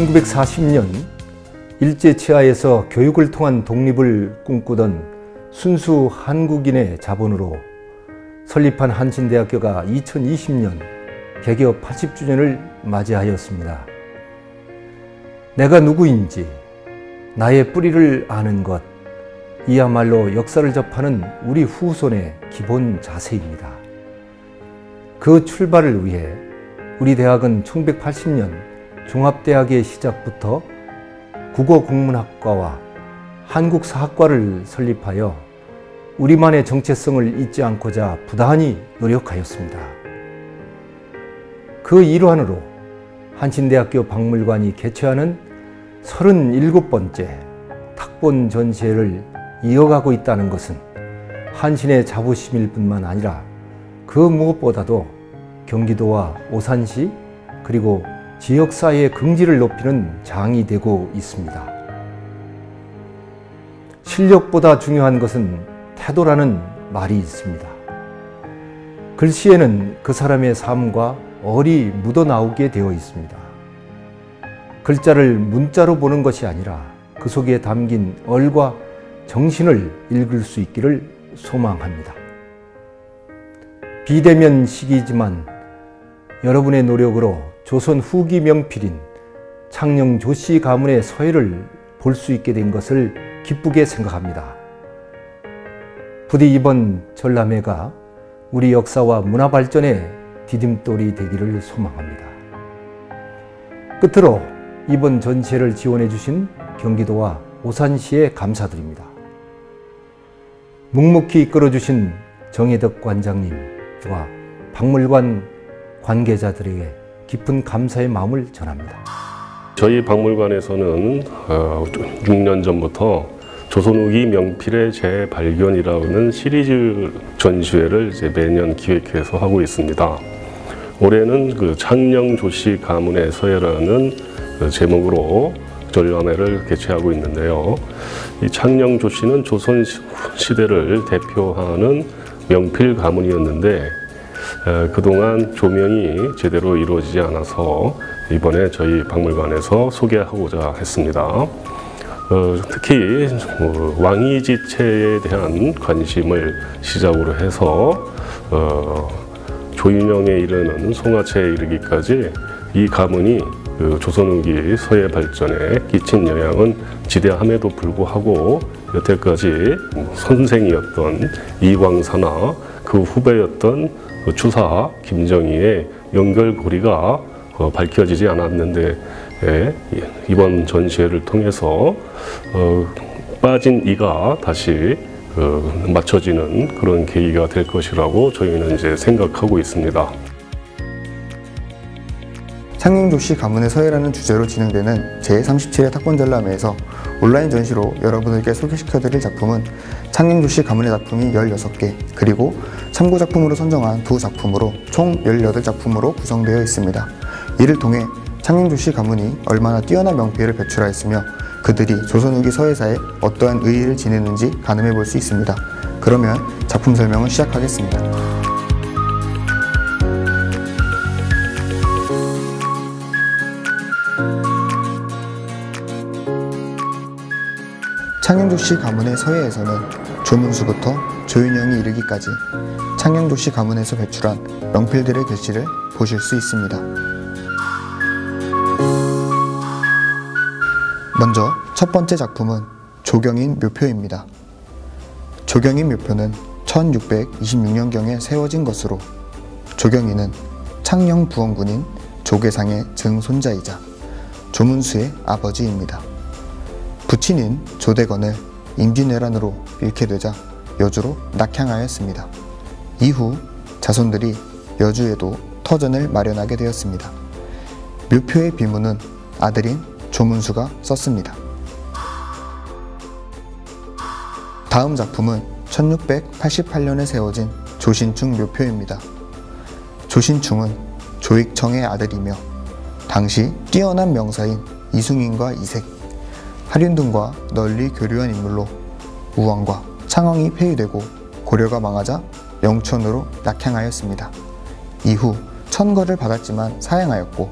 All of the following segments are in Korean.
1940년 일제치하에서 교육을 통한 독립을 꿈꾸던 순수 한국인의 자본으로 설립한 한신대학교가 2020년 개교 80주년을 맞이하였습니다. 내가 누구인지, 나의 뿌리를 아는 것, 이야말로 역사를 접하는 우리 후손의 기본 자세입니다. 그 출발을 위해 우리 대학은 1980년 종합대학의 시작부터 국어국문학과와 한국사학과를 설립하여 우리만의 정체성을 잊지 않고자 부단히 노력하였습니다. 그 일환으로 한신대학교 박물관이 개최하는 37번째 탁본 전시회를 이어가고 있다는 것은 한신의 자부심일 뿐만 아니라 그 무엇보다도 경기도와 오산시 그리고 지역사회의 긍지를 높이는 장이 되고 있습니다. 실력보다 중요한 것은 태도라는 말이 있습니다. 글씨에는 그 사람의 삶과 얼이 묻어나오게 되어 있습니다. 글자를 문자로 보는 것이 아니라 그 속에 담긴 얼과 정신을 읽을 수 있기를 소망합니다. 비대면 시기이지만 여러분의 노력으로 조선 후기 명필인 창녕 조씨 가문의 서예를 볼 수 있게 된 것을 기쁘게 생각합니다. 부디 이번 전람회가 우리 역사와 문화 발전의 디딤돌이 되기를 소망합니다. 끝으로 이번 전시회를 지원해 주신 경기도와 오산시에 감사드립니다. 묵묵히 이끌어 주신 정혜덕 관장님과 박물관 관계자들에게 깊은 감사의 마음을 전합니다. 저희 박물관에서는 6년 전부터 조선 후기 명필의 재발견이라는 시리즈 전시회를 이제 매년 기획해서 하고 있습니다. 올해는 그 창녕 조씨 가문의 서예라는 제목으로 전람회를 개최하고 있는데요. 이 창녕 조씨는 조선 시대를 대표하는 명필 가문이었는데 그동안 조명이 제대로 이루어지지 않아서 이번에 저희 박물관에서 소개하고자 했습니다. 특히 왕이지체에 대한 관심을 시작으로 해서 조윤영에 이르는 송화체에 이르기까지 이 가문이 조선 후기 서예 발전에 끼친 영향은 지대함에도 불구하고 여태까지 선생이었던 이광사나 그 후배였던 추사 김정희의 연결고리가 밝혀지지 않았는데 이번 전시회를 통해서 빠진 이가 다시 맞춰지는 그런 계기가 될 것이라고 저희는 이제 생각하고 있습니다. 창녕 조씨 가문의 서예라는 주제로 진행되는 제37회 탁본전람회에서 온라인 전시로 여러분들께 소개시켜드릴 작품은 창녕 조씨 가문의 작품이 16개, 그리고 참고작품으로 선정한 2작품으로 총 18작품으로 구성되어 있습니다. 이를 통해 창녕 조씨 가문이 얼마나 뛰어난 명필을 배출하였으며 그들이 조선 후기 서예사에 어떠한 의의를 지녔는지 가늠해 볼 수 있습니다. 그러면 작품 설명을 시작하겠습니다. 창녕 조씨 가문의 서예에서는 조문수부터 조윤영이 이르기까지 창녕 조씨 가문에서 배출한 명필들의 글씨를 보실 수 있습니다. 먼저 첫 번째 작품은 조경인 묘표입니다. 조경인 묘표는 1626년경에 세워진 것으로 조경인은 창녕 부원군인 조계상의 증손자이자 조문수의 아버지입니다. 부친인 조대건을 임진왜란으로 잃게 되자 여주로 낙향하였습니다. 이후 자손들이 여주에도 터전을 마련하게 되었습니다. 묘표의 비문은 아들인 조문수가 썼습니다. 다음 작품은 1688년에 세워진 조신충 묘표입니다. 조신충은 조익청의 아들이며 당시 뛰어난 명사인 이숭인과 이색, 하륜등과 널리 교류한 인물로 우왕과 창왕이 폐위되고 고려가 망하자 영천으로 낙향하였습니다. 이후 천거를 받았지만 사양하였고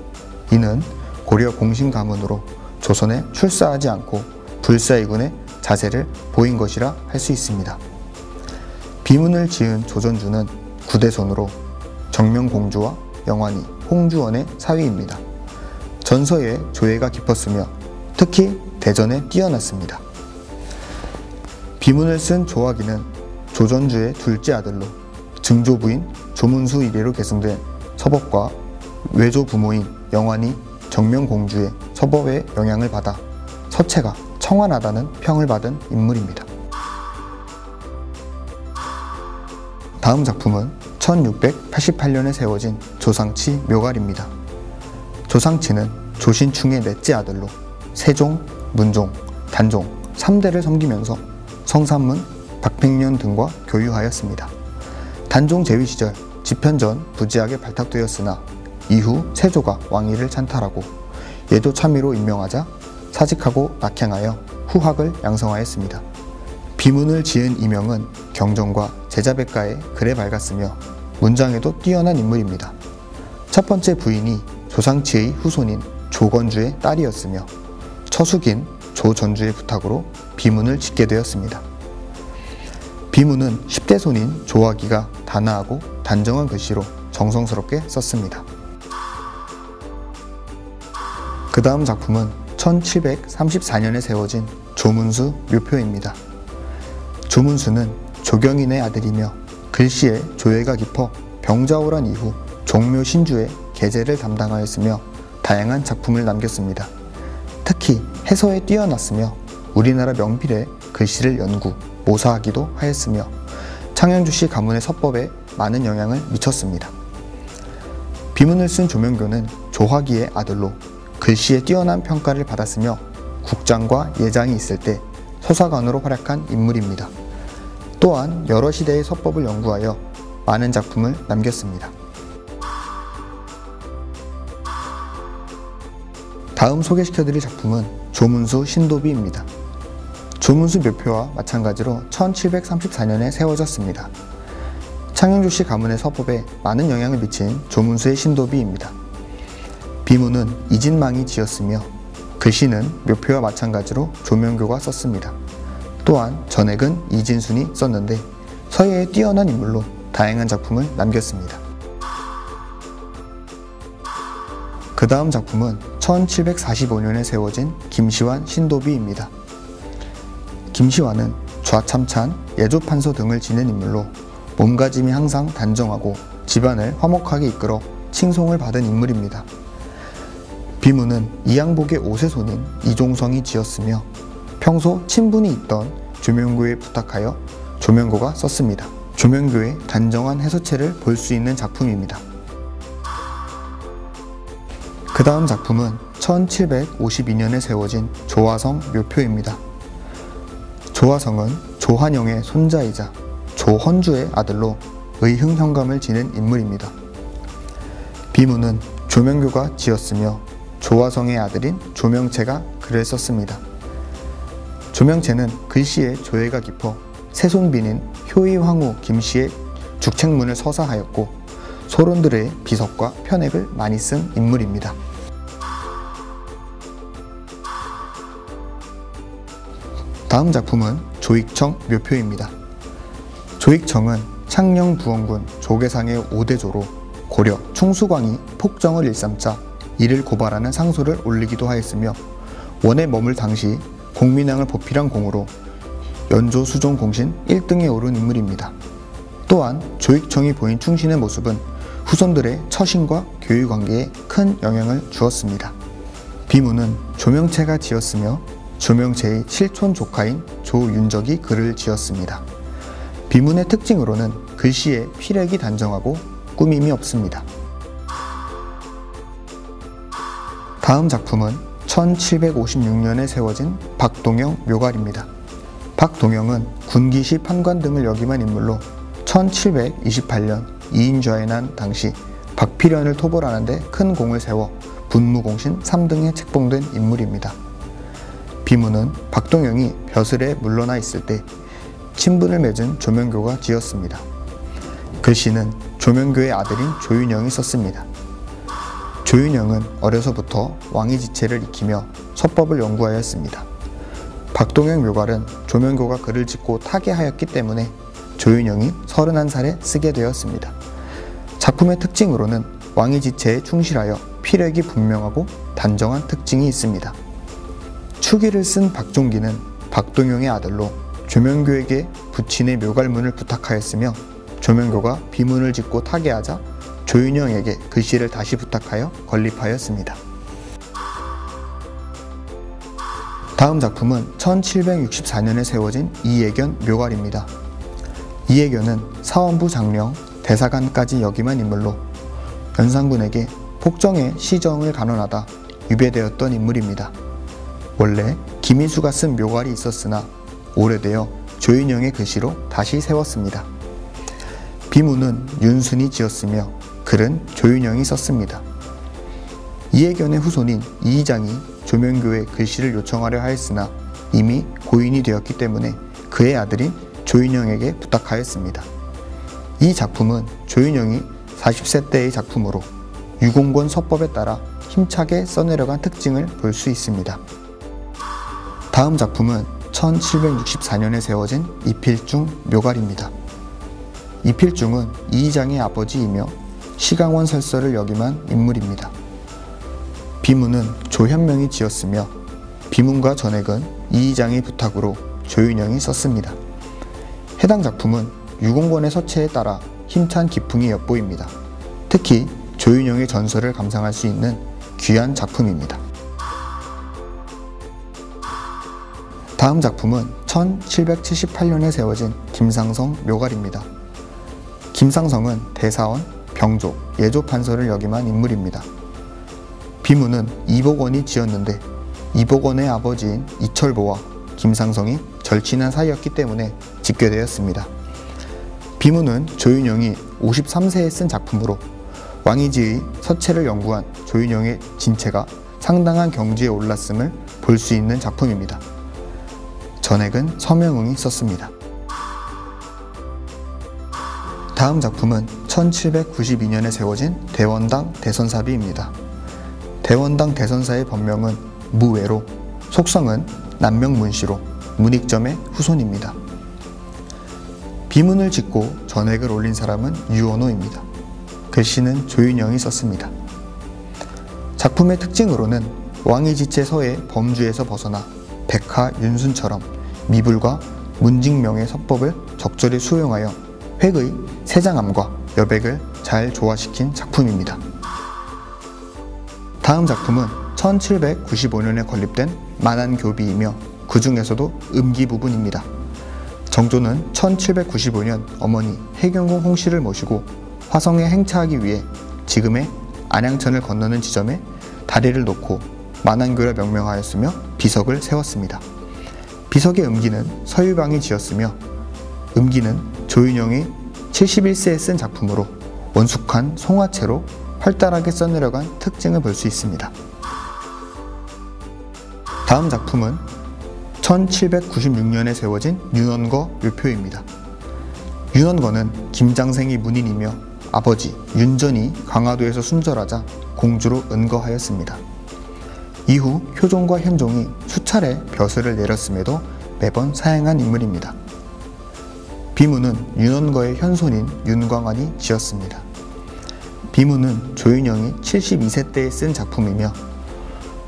이는 고려 공신 가문으로 조선에 출사하지 않고 불사이군의 자세를 보인 것이라 할 수 있습니다. 비문을 지은 조전주는 구대손으로 정명공주와 영환이, 홍주원의 사위입니다. 전서에 조예가 깊었으며 특히 대전에 뛰어났습니다. 비문을 쓴 조화기는 조전주의 둘째 아들로 증조부인 조문수 이래로 계승된 서법과 외조 부모인 영환이 정명공주의 서법의 영향을 받아 서체가 청환하다는 평을 받은 인물입니다. 다음 작품은 1688년에 세워진 조상치 묘갈입니다. 조상치는 조신충의 넷째 아들로 세종, 문종, 단종 3대를 섬기면서 성산문, 박팽년 등과 교유하였습니다. 단종 재위 시절 집현전 부지하게 발탁되었으나 이후 세조가 왕위를 찬탈하고 예조 참의로 임명하자 사직하고 낙향하여 후학을 양성하였습니다. 비문을 지은 이명은 경전과 제자백가에 글에 밝았으며 문장에도 뛰어난 인물입니다. 첫 번째 부인이 조상치의 후손인 조건주의 딸이었으며 처숙인 조전주의 부탁으로 비문을 짓게 되었습니다. 비문은 10대 손인 조화기가 단아하고 단정한 글씨로 정성스럽게 썼습니다. 그 다음 작품은 1734년에 세워진 조문수 묘표입니다. 조문수는 조경인의 아들이며 글씨에 조예가 깊어 병자호란 이후 종묘 신주의 계제를 담당하였으며 다양한 작품을 남겼습니다. 특히 해서에 뛰어났으며 우리나라 명필의 글씨를 연구, 모사하기도 하였으며 창녕주씨 가문의 서법에 많은 영향을 미쳤습니다. 비문을 쓴 조명교는 조화기의 아들로 글씨에 뛰어난 평가를 받았으며 국장과 예장이 있을 때 서사관으로 활약한 인물입니다. 또한 여러 시대의 서법을 연구하여 많은 작품을 남겼습니다. 다음 소개시켜드릴 작품은 조문수 신도비입니다. 조문수 묘표와 마찬가지로 1734년에 세워졌습니다. 창녕주씨 가문의 서법에 많은 영향을 미친 조문수의 신도비입니다. 비문은 이진망이 지었으며 글씨는 묘표와 마찬가지로 조명교가 썼습니다. 또한 전액은 이진순이 썼는데 서예에 뛰어난 인물로 다양한 작품을 남겼습니다. 그 다음 작품은 1745년에 세워진 김시환 신도비입니다. 김시환은 좌참찬, 예조판서 등을 지낸 인물로 몸가짐이 항상 단정하고 집안을 화목하게 이끌어 칭송을 받은 인물입니다. 비문은 이양복의 5세손인 이종성이 지었으며 평소 친분이 있던 조명교에 부탁하여 조명교가 썼습니다. 조명교의 단정한 해서체를 볼 수 있는 작품입니다. 그 다음 작품은 1752년에 세워진 조화성 묘표입니다. 조화성은 조한영의 손자이자 조헌주의 아들로 의흥현감을 지낸 인물입니다. 비문은 조명교가 지었으며 조화성의 아들인 조명채가 글을 썼습니다. 조명채는 글씨에 조예가 깊어 세손빈인 효의황후 김씨의 죽책문을 서사하였고 소론들의 비석과 편액을 많이 쓴 인물입니다. 다음 작품은 조익청 묘표입니다. 조익청은 창녕부원군 조계상의 5대조로 고려 충수광이 폭정을 일삼자 이를 고발하는 상소를 올리기도 하였으며 원에 머물 당시 공민왕을 보필한 공으로 연조 수종 공신 1등에 오른 인물입니다. 또한 조익청이 보인 충신의 모습은 후손들의 처신과 교육 관계에 큰 영향을 주었습니다. 비문은 조명채가 지었으며 조명채의 칠촌 조카인 조윤적이 글을 지었습니다. 비문의 특징으로는 글씨에 필액이 단정하고 꾸밈이 없습니다. 다음 작품은 1756년에 세워진 박동영 묘갈입니다. 박동영은 군기시 판관 등을 역임한 인물로 1728년 이인좌에 난 당시 박필연을 토벌하는 데 큰 공을 세워 분무공신 3등에 책봉된 인물입니다. 비문은 박동영이 벼슬에 물러나 있을 때 친분을 맺은 조명교가 지었습니다. 글씨는 조명교의 아들인 조윤영이 썼습니다. 조윤영은 어려서부터 왕의지체를 익히며 서법을 연구하였습니다. 박동영 묘괄은 조명교가 글을 짓고 타계하였기 때문에 조윤영이 31살에 쓰게 되었습니다. 작품의 특징으로는 왕의지체에 충실하여 필획이 분명하고 단정한 특징이 있습니다. 추기를 쓴 박종기는 박동영의 아들로 조명교에게 부친의 묘괄문을 부탁하였으며 조명교가 비문을 짓고 타계하자 조윤영에게 글씨를 다시 부탁하여 건립하였습니다. 다음 작품은 1764년에 세워진 이예견 묘괄입니다. 이예견은 사원부 장령, 대사관까지 역임한 인물로 연산군에게 폭정의 시정을 간언하다 유배되었던 인물입니다. 원래 김희수가 쓴 묘괄이 있었으나 오래되어 조윤영의 글씨로 다시 세웠습니다. 비문은 윤순이 지었으며 글은 조윤영이 썼습니다. 이예견의 후손인 이의장이 조명교에 글씨를 요청하려 하였으나 이미 고인이 되었기 때문에 그의 아들인 조윤영에게 부탁하였습니다. 이 작품은 조윤영이 40세 때의 작품으로 유공권 서법에 따라 힘차게 써내려간 특징을 볼 수 있습니다. 다음 작품은 1764년에 세워진 이필중 묘괄입니다. 이필중은 이의장의 아버지이며 시강원 설서를 역임한 인물입니다. 비문은 조현명이 지었으며 비문과 전액은 이의장의 부탁으로 조윤영이 썼습니다. 해당 작품은 유공권의 서체에 따라 힘찬 기풍이 엿보입니다. 특히 조윤영의 전설을 감상할 수 있는 귀한 작품입니다. 다음 작품은 1778년에 세워진 김상성 묘괄입니다. 김상성은 대사원, 병조, 예조판서를 역임한 인물입니다. 비문은 이복원이 지었는데 이복원의 아버지인 이철보와 김상성이 절친한 사이였기 때문에 짓게 되었습니다. 비문은 조윤영이 53세에 쓴 작품으로 왕이지의 서체를 연구한 조윤영의 진체가 상당한 경지에 올랐음을 볼 수 있는 작품입니다. 전액은 서명응이 썼습니다. 다음 작품은 1792년에 세워진 대원당 대선사비입니다. 대원당 대선사의 법명은 무외로, 속성은 남명문씨로 문익점의 후손입니다. 비문을 짓고 전액을 올린 사람은 유원호입니다. 글씨는 조윤영이 썼습니다. 작품의 특징으로는 왕의지체 서의 범주에서 벗어나 백하 윤순처럼 미불과 문직명의 서법을 적절히 수용하여 획의 세장암과 여백을 잘 조화시킨 작품입니다. 다음 작품은 1795년에 건립된 만안교비이며 그 중에서도 음기 부분입니다. 정조는 1795년 어머니 해경궁 홍씨를 모시고 화성에 행차하기 위해 지금의 안양천을 건너는 지점에 다리를 놓고 만안교라 명명하였으며 비석을 세웠습니다. 비석의 음기는 서유방이 지었으며 음기는 조윤영이 71세에 쓴 작품으로 원숙한 송화체로 활달하게 써내려간 특징을 볼 수 있습니다. 다음 작품은 1796년에 세워진 윤원거 묘표입니다. 윤원거는 김장생이 문인이며 아버지 윤전이 강화도에서 순절하자 공주로 은거하였습니다. 이후 효종과 현종이 수차례 벼슬을 내렸음에도 매번 사행한 인물입니다. 비문은 윤원거의 현손인 윤광환이 지었습니다. 비문은 조윤영이 72세 때에 쓴 작품이며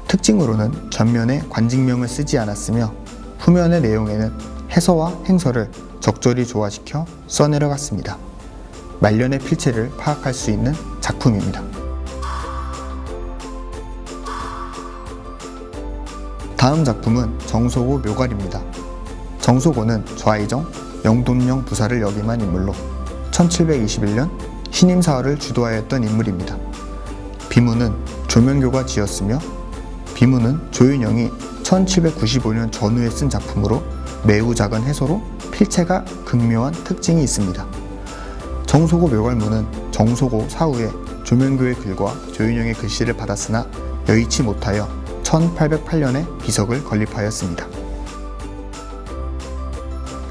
특징으로는 전면에 관직명을 쓰지 않았으며 후면의 내용에는 해서와 행서를 적절히 조화시켜 써내려갔습니다. 말년의 필체를 파악할 수 있는 작품입니다. 다음 작품은 정소고 묘괄입니다. 정소고는 좌의정, 영돈령 부사를 역임한 인물로 1721년 신임사화를 주도하였던 인물입니다. 비문은 조명교가 지었으며 비문은 조윤영이 1795년 전후에 쓴 작품으로 매우 작은 해소로 필체가 극묘한 특징이 있습니다. 정소고 묘괄문은 정소고 사후에 조명교의 글과 조윤영의 글씨를 받았으나 여의치 못하여 1808년에 비석을 건립하였습니다.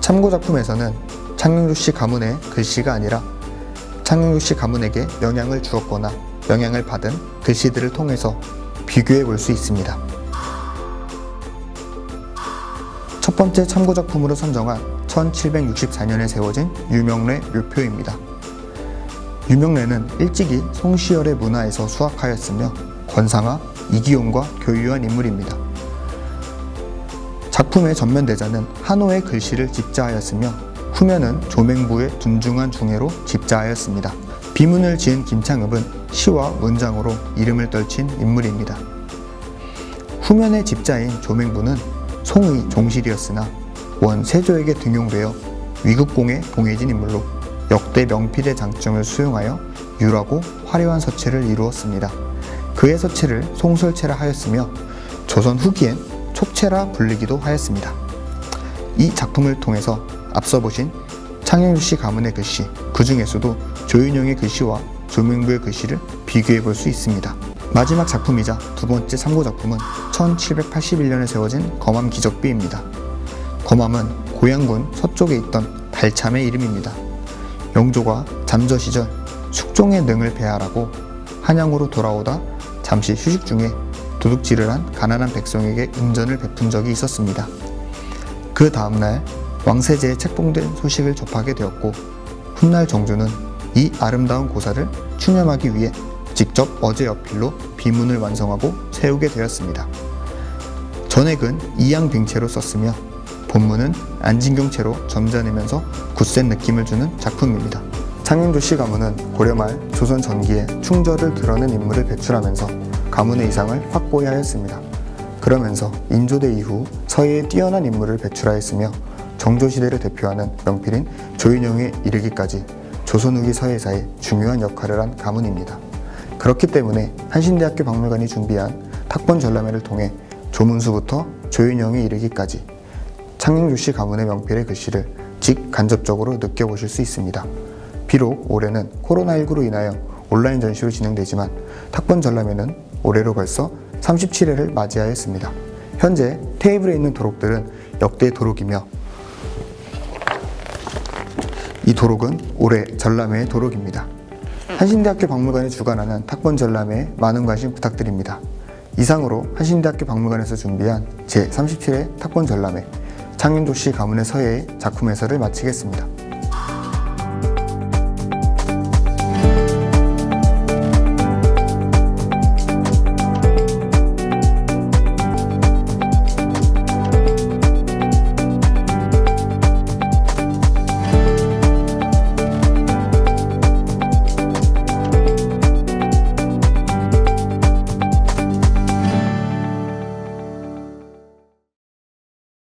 참고작품에서는 창녕조씨 가문의 글씨가 아니라 창녕조씨 가문에게 영향을 주었거나 영향을 받은 글씨들을 통해서 비교해 볼 수 있습니다. 첫 번째 참고작품으로 선정한 1764년에 세워진 유명래 묘표입니다. 유명래는 일찍이 송시열의 문화에서 수학하였으며 권상아, 이기용과 교유한 인물입니다. 작품의 전면 대자는 한호의 글씨를 집자하였으며 후면은 조맹부의 둔중한 중해로 집자하였습니다. 비문을 지은 김창읍은 시와 문장으로 이름을 떨친 인물입니다. 후면의 집자인 조맹부는 송의 종실이었으나 원 세조에게 등용되어 위국공에 봉해진 인물로 역대 명필의 장점을 수용하여 유라고 화려한 서체를 이루었습니다. 그의 서체를 송설체라 하였으며 조선 후기엔 촉체라 불리기도 하였습니다. 이 작품을 통해서 앞서 보신 창녕조씨 가문의 글씨, 그 중에서도 조윤영의 글씨와 조맹부의 글씨를 비교해 볼 수 있습니다. 마지막 작품이자 두 번째 참고 작품은 1781년에 세워진 검암 기적비입니다. 검암은 고양군 서쪽에 있던 달참의 이름입니다. 영조가 잠저 시절 숙종의 능을 배하라고 한양으로 돌아오다 잠시 휴식 중에 도둑질을 한 가난한 백성에게 은전을 베푼 적이 있었습니다. 그 다음날 왕세제에 책봉된 소식을 접하게 되었고 훗날 정조는 이 아름다운 고사를 추념하기 위해 직접 어제 여필로 비문을 완성하고 세우게 되었습니다. 전액은 이양빙체로 썼으며 본문은 안진경체로 점잖으면서 굳센 느낌을 주는 작품입니다. 창녕조씨 가문은 고려 말 조선 전기에 충절을 드러낸 인물을 배출하면서 가문의 이상을 확고히 하였습니다. 그러면서 인조대 이후 서예에 뛰어난 인물을 배출하였으며 정조시대를 대표하는 명필인 조윤영에 이르기까지 조선 후기 서예사에 중요한 역할을 한 가문입니다. 그렇기 때문에 한신대학교 박물관이 준비한 탁본 전람회를 통해 조문수부터 조윤영에 이르기까지 창녕조씨 가문의 명필의 글씨를 직간접적으로 느껴보실 수 있습니다. 비록 올해는 코로나19로 인하여 온라인 전시로 진행되지만 탁본 전람회는 올해로 벌써 37회를 맞이하였습니다. 현재 테이블에 있는 도록들은 역대 도록이며 이 도록은 올해 전람회의 도록입니다. 한신대학교 박물관이 주관하는 탁본 전람회에 많은 관심 부탁드립니다. 이상으로 한신대학교 박물관에서 준비한 제37회 탁본 전람회 창녕조씨 가문의 서예의 작품 해설을 마치겠습니다.